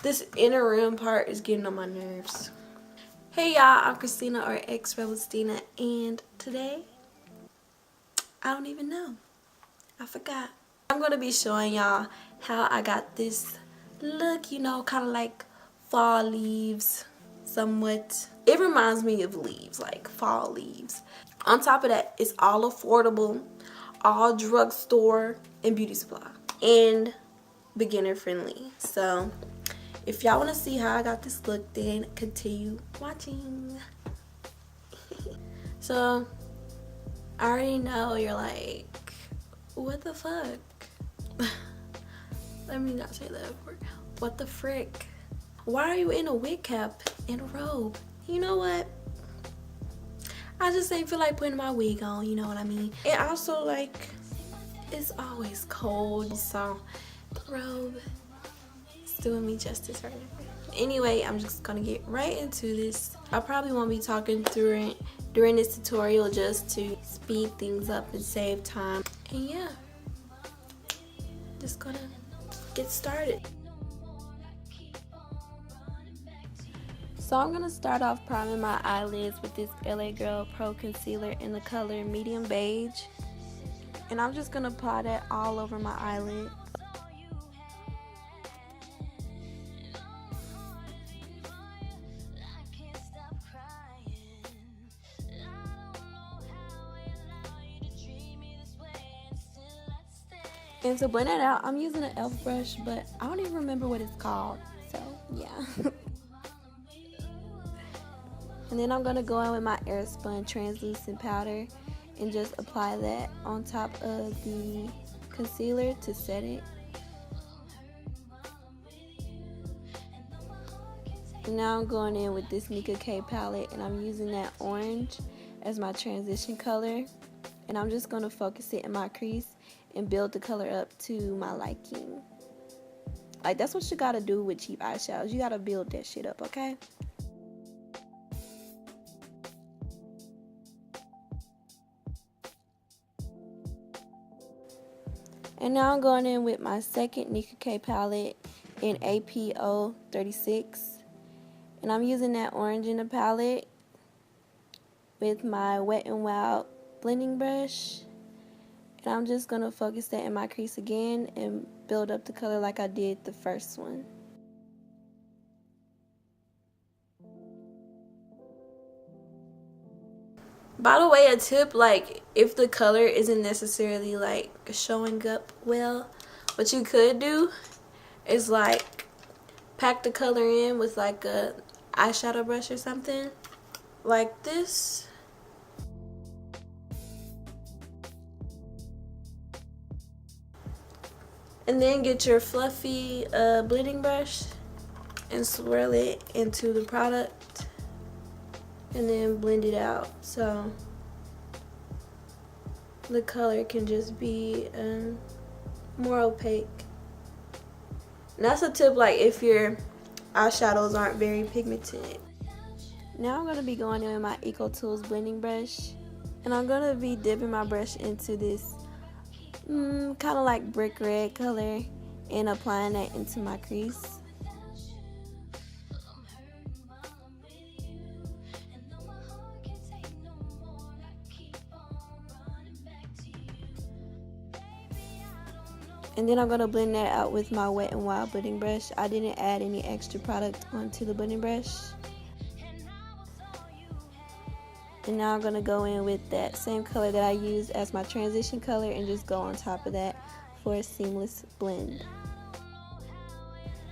This inner rim part is getting on my nerves. Hey y'all, I'm Christina or X Rebelstina, and today, I don't even know. I forgot. I'm going to be showing y'all how I got this look, you know, kind of like fall leaves somewhat. It reminds me of leaves, like fall leaves. On top of that, it's all affordable, all drugstore and beauty supply, and beginner friendly. So if y'all want to see how I got this look, then continue watching. So I already know you're like, what the fuck? Let me not say that word. What the frick? Why are you in a wig cap and a robe? You know what? I just ain't feel like putting my wig on, you know what I mean? And also, like, it's always cold, so the robe is doing me justice right now. Anyway, I'm just gonna get right into this. I probably won't be talking through it during this tutorial just to speed things up and save time. And yeah, just gonna get started. So I'm going to start off priming my eyelids with this LA Girl Pro Concealer in the color Medium Beige. And I'm just going to apply that all over my eyelid. And to blend it out, I'm using an e.l.f. brush, but I don't even remember what it's called. So, yeah. And then I'm going to go in with my Airspun translucent powder and just apply that on top of the concealer to set it. And now I'm going in with this Nicka K palette, and I'm using that orange as my transition color. And I'm just going to focus it in my crease and build the color up to my liking. Like, that's what you got to do with cheap eyeshadows. You got to build that shit up, okay? And now I'm going in with my second Nicka K palette in APO 36. And I'm using that orange in the palette with my Wet n Wild blending brush. And I'm just going to focus that in my crease again and build up the color like I did the first one. By the way, a tip, like, if the color isn't necessarily like showing up well, what you could do is like pack the color in with like a eyeshadow brush or something like this. And then get your fluffy blending brush and swirl it into the product. And then blend it out so the color can just be more opaque. And that's a tip, like, if your eyeshadows aren't very pigmented. Now I'm going to be going in with my Eco Tools blending brush, and I'm going to be dipping my brush into this kind of like brick red color and applying that into my crease. And then I'm going to blend that out with my Wet n Wild blending brush. I didn't add any extra product onto the blending brush. And now I'm going to go in with that same color that I used as my transition color and just go on top of that for a seamless blend.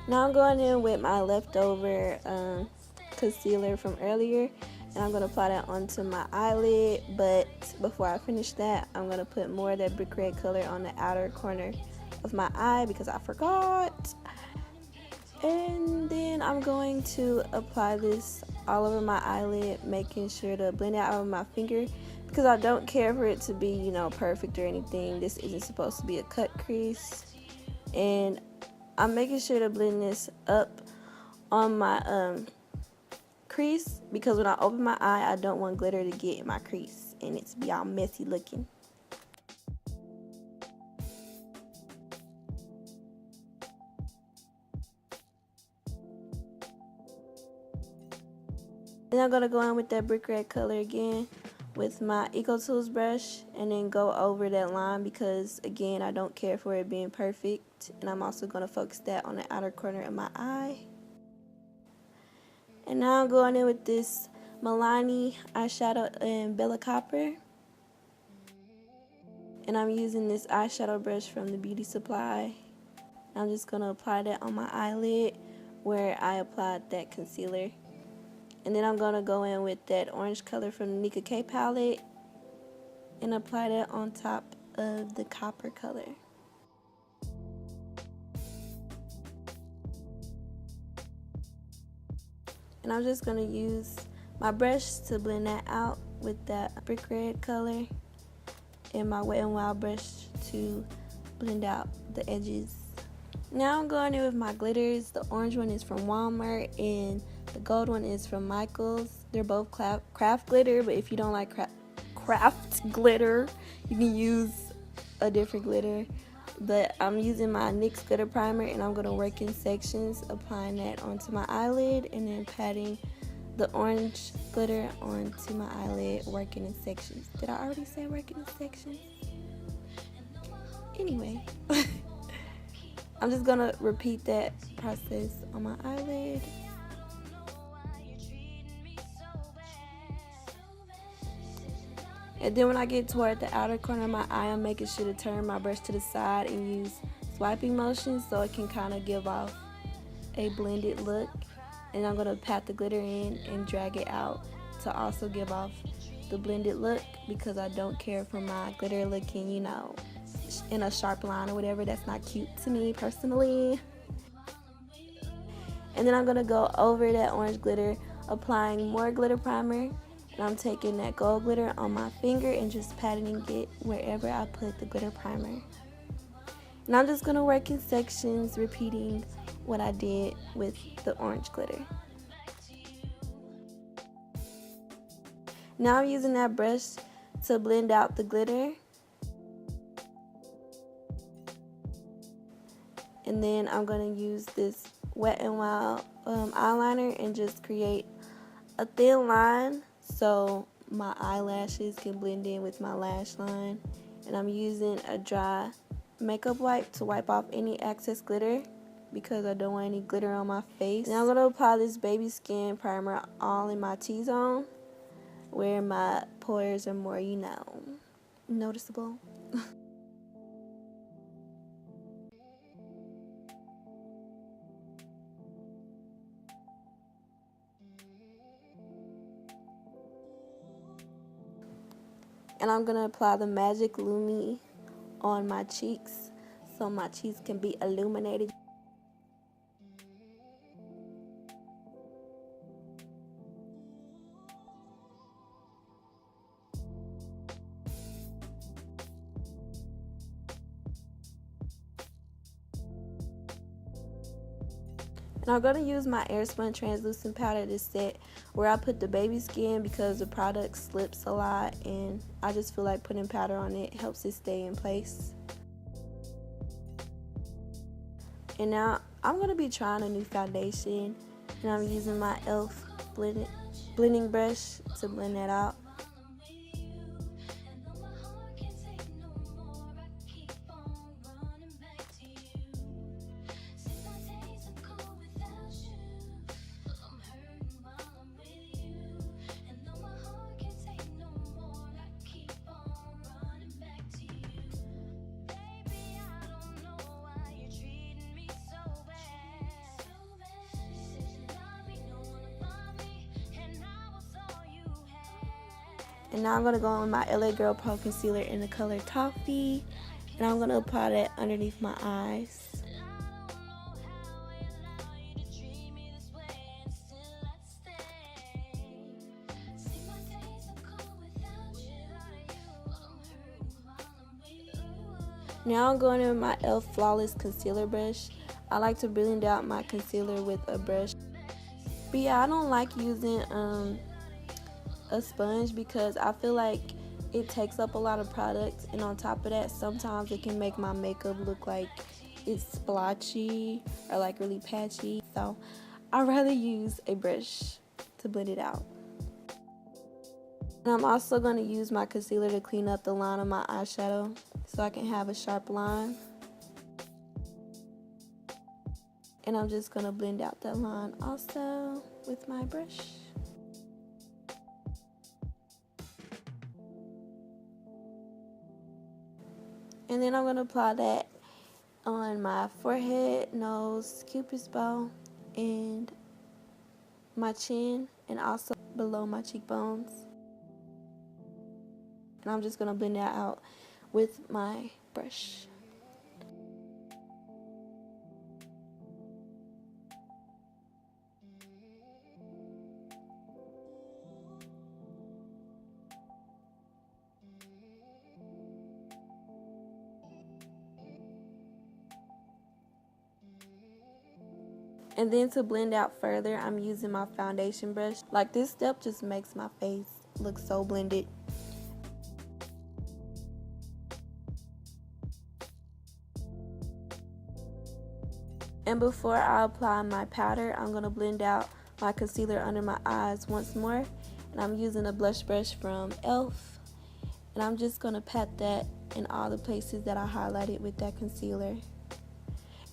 Now I'm going in with my leftover concealer from earlier. And I'm going to apply that onto my eyelid. But before I finish that, I'm going to put more of that brick red color on the outer corner of my eye because I forgot. And then I'm going to apply this all over my eyelid, making sure to blend it out with my finger because I don't care for it to be, you know, perfect or anything. This isn't supposed to be a cut crease. And I'm making sure to blend this up on my crease because when I open my eye, I don't want glitter to get in my crease and it to be all messy looking. Then I'm going to go in with that brick red color again with my Eco Tools brush and then go over that line because, again, I don't care for it being perfect. And I'm also going to focus that on the outer corner of my eye. And now I'm going in with this Milani eyeshadow in Bella Copper. And I'm using this eyeshadow brush from the Beauty Supply. I'm just going to apply that on my eyelid where I applied that concealer. And then I'm going to go in with that orange color from the Nicka K palette and apply that on top of the copper color. And I'm just going to use my brush to blend that out with that brick red color and my Wet n Wild brush to blend out the edges. Now I'm going in with my glitters. The orange one is from Walmart and the gold one is from Michaels. They're both craft glitter, but if you don't like craft glitter, you can use a different glitter. But I'm using my NYX glitter primer and I'm going to work in sections, applying that onto my eyelid and then patting the orange glitter onto my eyelid, working in sections. Did I already say working in sections? Anyway, I'm just going to repeat that process on my eyelid. And then when I get toward the outer corner of my eye, I'm making sure to turn my brush to the side and use swiping motions so it can kind of give off a blended look. And I'm going to pat the glitter in and drag it out to also give off the blended look because I don't care for my glitter looking, you know, in a sharp line or whatever. That's not cute to me personally. And then I'm going to go over that orange glitter, applying more glitter primer. And I'm taking that gold glitter on my finger and just patting it wherever I put the glitter primer. And I'm just going to work in sections, repeating what I did with the orange glitter. Now I'm using that brush to blend out the glitter. And then I'm going to use this Wet n Wild eyeliner and just create a thin line so my eyelashes can blend in with my lash line. And I'm using a dry makeup wipe to wipe off any excess glitter because I don't want any glitter on my face. Now I'm going to apply this baby skin primer all in my T-zone where my pores are more, you know, noticeable. And I'm going to apply the Magic Lumi on my cheeks so my cheeks can be illuminated. And I'm going to use my Airspun translucent powder to set where I put the baby skin because the product slips a lot and I just feel like putting powder on it helps it stay in place. And now I'm going to be trying a new foundation and I'm using my e.l.f. blending brush to blend that out. And now I'm going to go on my LA Girl Pro Concealer in the color Toffee. And I'm going to apply that underneath my eyes. Now I'm going in with my e.l.f. Flawless Concealer brush. I like to blend out my concealer with a brush. But yeah, I don't like using a sponge because I feel like it takes up a lot of product, and on top of that sometimes it can make my makeup look like it's splotchy or like really patchy, so I'd rather use a brush to blend it out. And I'm also going to use my concealer to clean up the line of my eyeshadow so I can have a sharp line. And I'm just going to blend out that line also with my brush. And then I'm going to apply that on my forehead, nose, cupid's bow, and my chin, and also below my cheekbones. And I'm just going to blend that out with my brush. And then to blend out further, I'm using my foundation brush. Like, this step just makes my face look so blended. And before I apply my powder, I'm going to blend out my concealer under my eyes once more. And I'm using a blush brush from e.l.f. And I'm just going to pat that in all the places that I highlighted with that concealer.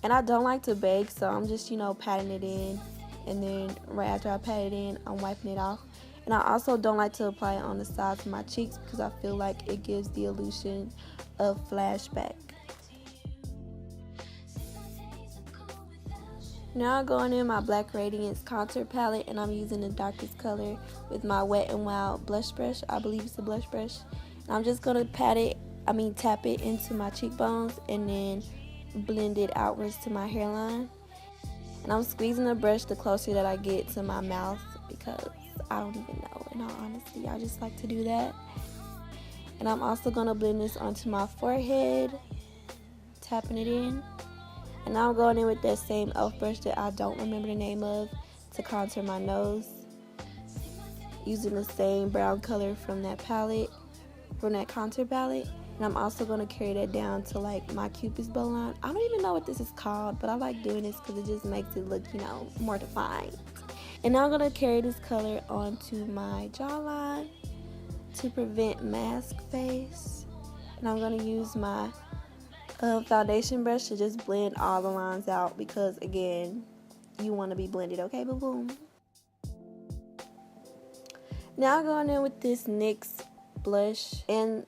And I don't like to bake, so I'm just, patting it in. And then right after I pat it in, I'm wiping it off. And I also don't like to apply it on the sides of my cheeks because I feel like it gives the illusion of flashback. Now I'm going in my Black Radiance contour palette, and I'm using the darkest color with my Wet n Wild blush brush. I believe it's a blush brush. And I'm just going to tap it into my cheekbones and then blend it outwards to my hairline. And I'm squeezing the brush the closer that I get to my mouth because I don't even know, in all honesty. I just like to do that. And I'm also going to blend this onto my forehead, tapping it in. And now I'm going in with that same e.l.f. brush that I don't remember the name of to contour my nose, using the same brown color from that palette, from that contour palette. And I'm also going to carry that down to like my cupid's bow line. I don't even know what this is called, but I like doing this because it just makes it look, more defined. And now I'm going to carry this color onto my jawline to prevent mask face. And I'm going to use my foundation brush to just blend all the lines out because, again, you want to be blended, okay, boo-boom? Now I'm going in with this NYX blush, and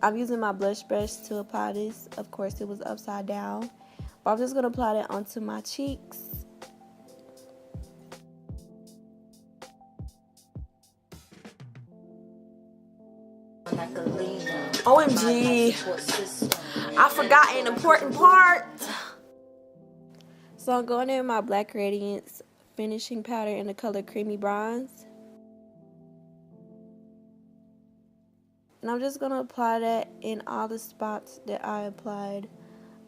I'm using my blush brush to apply this. Of course, it was upside down. But I'm just going to apply that onto my cheeks. OMG, I forgot an important part. So I'm going in with my Black Radiance finishing powder in the color Creamy Bronze. And I'm just going to apply that in all the spots that I applied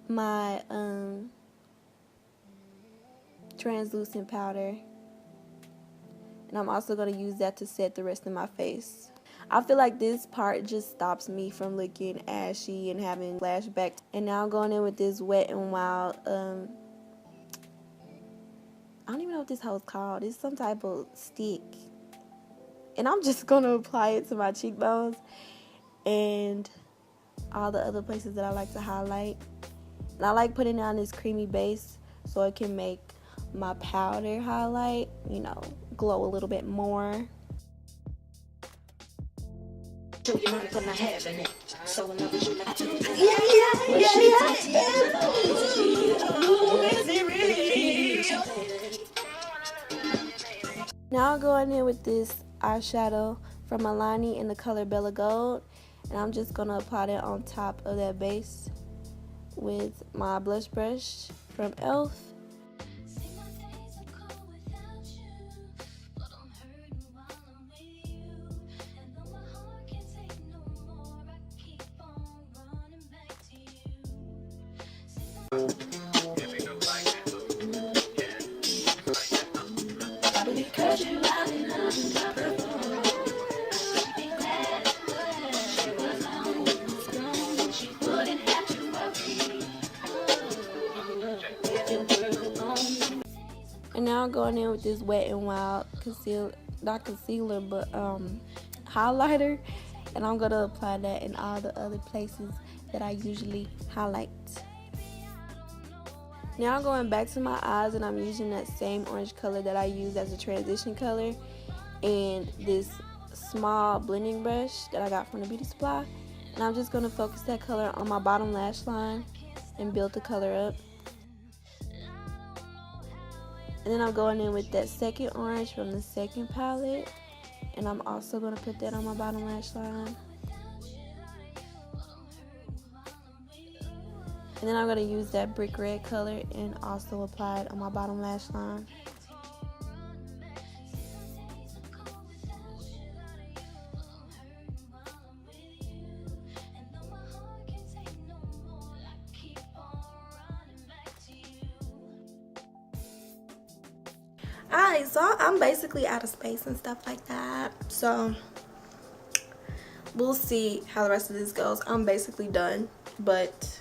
my translucent powder. And I'm also going to use that to set the rest of my face. I feel like this part just stops me from looking ashy and having flashbacks. And now I'm going in with this Wet n Wild, I don't even know what this hoe is called. It's some type of stick. And I'm just going to apply it to my cheekbones and all the other places that I like to highlight. And I like putting it on this creamy base so it can make my powder highlight, glow a little bit more. Now I'm going in with this eyeshadow from Milani in the color Bella Gold, and I'm just going to apply that on top of that base with my blush brush from e.l.f. And now I'm going in with this Wet n Wild concealer, not concealer, but highlighter, and I'm gonna apply that in all the other places that I usually highlight. Now I'm going back to my eyes, and I'm using that same orange color that I used as a transition color and this small blending brush that I got from the beauty supply, and I'm just going to focus that color on my bottom lash line and build the color up. And then I'm going in with that second orange from the second palette, and I'm also going to put that on my bottom lash line. And then I'm going to use that brick red color and also apply it on my bottom lash line. Alright, so I'm basically out of space and stuff like that. So we'll see how the rest of this goes. I'm basically done, but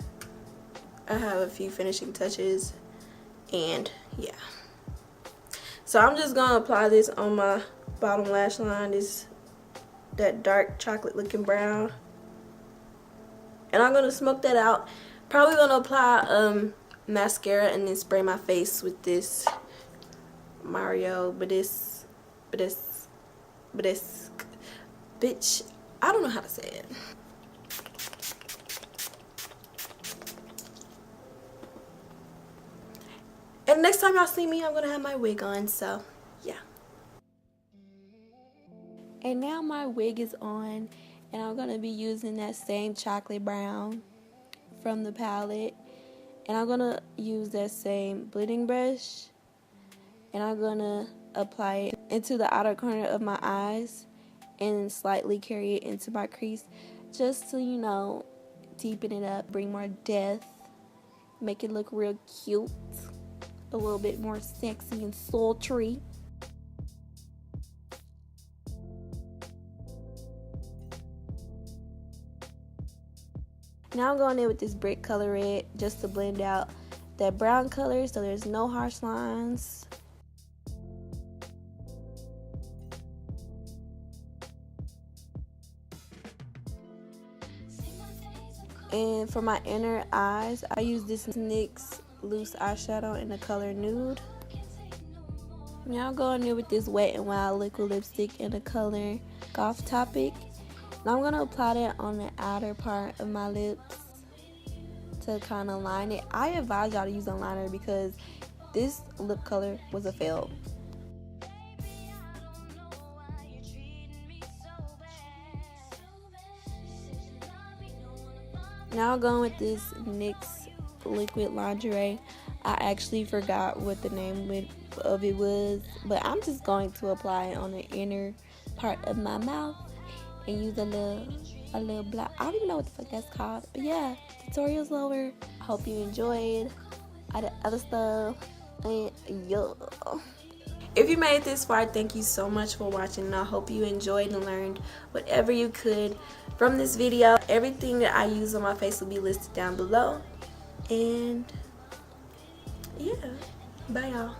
I have a few finishing touches, and yeah. So I'm just gonna apply this on my bottom lash line, that dark chocolate looking brown, and I'm gonna smoke that out. Probably gonna apply mascara and then spray my face with this Mario, bitch, I don't know how to say it. And next time y'all see me, I'm gonna have my wig on, so yeah. And now my wig is on, and I'm gonna be using that same chocolate brown from the palette, and I'm gonna use that same blending brush, and I'm gonna apply it into the outer corner of my eyes and slightly carry it into my crease, just to, you know, deepen it up, bring more depth, make it look real cute, a little bit more sexy and sultry. Now I'm going in with this brick color red just to blend out that brown color so there's no harsh lines. And for my inner eyes, I use this NYX loose eyeshadow in the color Nude. Now I'm going in with this Wet n Wild liquid lipstick in the color Goth Topic. And I'm going to apply that on the outer part of my lips to kind of line it. I advise y'all to use a liner because this lip color was a fail. Now I'm going with this NYX liquid lingerie. I actually forgot what the name of it was, but I'm just going to apply it on the inner part of my mouth and use a little black. I don't even know what the fuck that's called, but yeah, tutorial's over. I hope you enjoyed all the other stuff, and yeah. If you made it this far, thank you so much for watching, and I hope you enjoyed and learned whatever you could from this video. Everything that I use on my face will be listed down below, and yeah, bye y'all.